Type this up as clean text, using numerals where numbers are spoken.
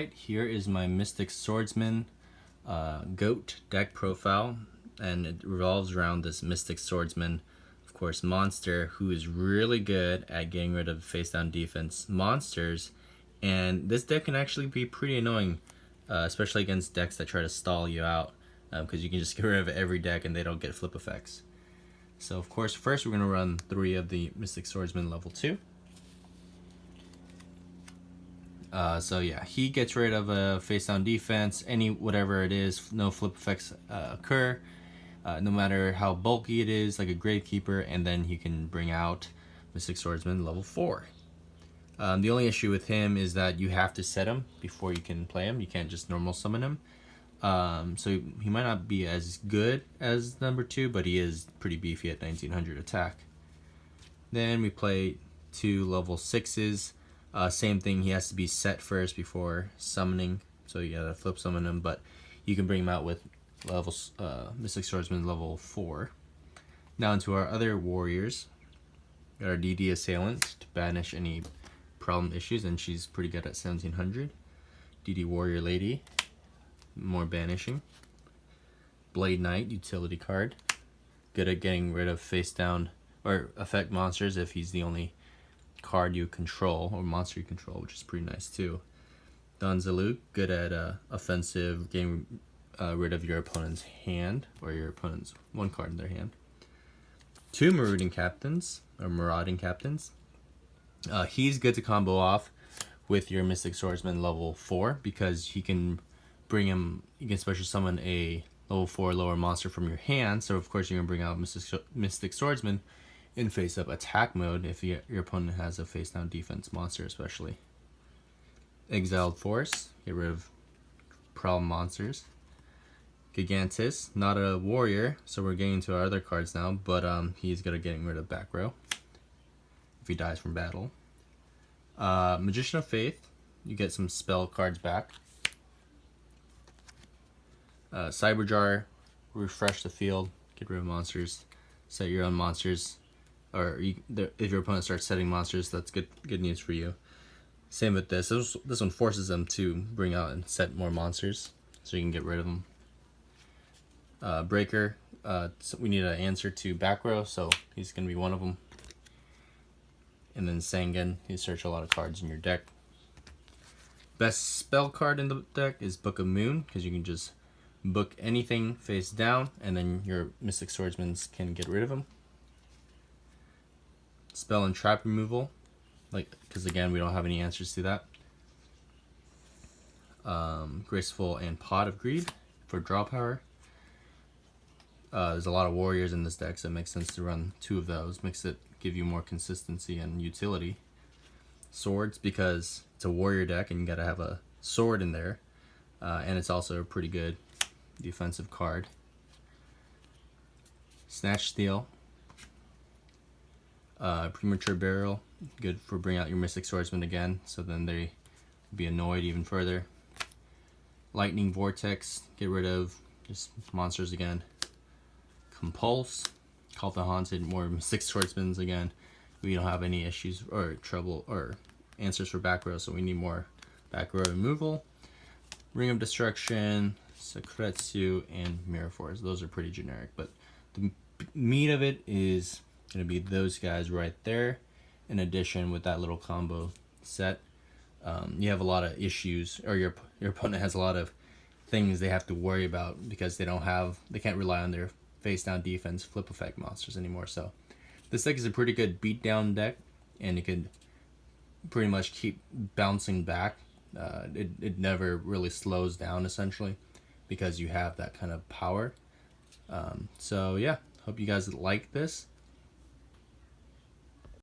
Alright, here is my Mystic Swordsman GOAT deck profile, and it revolves around this Mystic Swordsman, of course, monster who is really good at getting rid of face down defense monsters, and this deck can actually be pretty annoying, especially against decks that try to stall you out, because you can just get rid of every deck and they don't get flip effects. So of course, first we're going to run 3 of the Mystic Swordsman level 2. So yeah, he gets rid of a face down defense, whatever it is, no flip effects occur, no matter how bulky it is, like a Gravekeeper, and then he can bring out Mystic Swordsman level 4. The only issue with him is that you have to set him before you can play him. You can't just normal summon him. So he might not be as good as number 2, but he is pretty beefy at 1900 attack. Then we play 2 level 6s. Same thing, he has to be set first before summoning, so you gotta flip summon him, but you can bring him out with levels Mystic Swordsman level 4. Now into our other warriors. Got our DD Assailant to banish any problem issues, and she's pretty good at 1700. DD Warrior Lady, more banishing. Blade Knight, utility card, good at getting rid of face down or affect monsters if he's the only card you control or monster you control, which is pretty nice too. Donzaluk, good at offensive, getting rid of your opponent's hand or your opponent's one card in their hand. 2 Marauding Captains. He's good to combo off with your Mystic Swordsman level 4 because he can bring him. You can special summon a level 4 lower monster from your hand. So of course you're gonna bring out Mystic Swordsman in face-up attack mode if your opponent has a face-down defense monster, especially. Exiled Force, get rid of problem monsters. Gigantus, not a warrior, so we're getting into our other cards now, but he's good at getting rid of back row if he dies from battle. Magician of Faith, you get some spell cards back. Cyberjar, refresh the field, get rid of monsters, set your own monsters. Or if your opponent starts setting monsters, that's good news for you. Same with this. This one forces them to bring out and set more monsters, so you can get rid of them. Breaker, so we need an answer to back row, so he's going to be one of them. And then Sangan, you search a lot of cards in your deck. Best spell card in the deck is Book of Moon, because you can just book anything face down, and then your Mystic Swordsmen can get rid of them. Spell and trap removal, because again we don't have any answers to that. Graceful and Pot of Greed for draw power. There's a lot of warriors in this deck, so it makes sense to run 2 of those. Give you more consistency and utility. Swords, because it's a warrior deck and you gotta have a sword in there, and it's also a pretty good defensive card. Snatch Steal. Premature Burial, good for bringing out your Mystic Swordsman again, so then they be annoyed even further. Lightning Vortex, get rid of just monsters again. Compulse, Call the Haunted, more Mystic Swordsmans again. We don't have any issues or trouble or answers for back row, so we need more back row removal. Ring of Destruction, Sekretsu, and Mirror Force. Those are pretty generic, but the meat of it is going to be those guys right there. In addition, with that little combo set, you have a lot of issues, or your opponent has a lot of things they have to worry about because they can't rely on their face down defense flip effect monsters anymore. So this deck is a pretty good beatdown deck, and it can pretty much keep bouncing back. It never really slows down essentially because you have that kind of power. So yeah, hope you guys like this.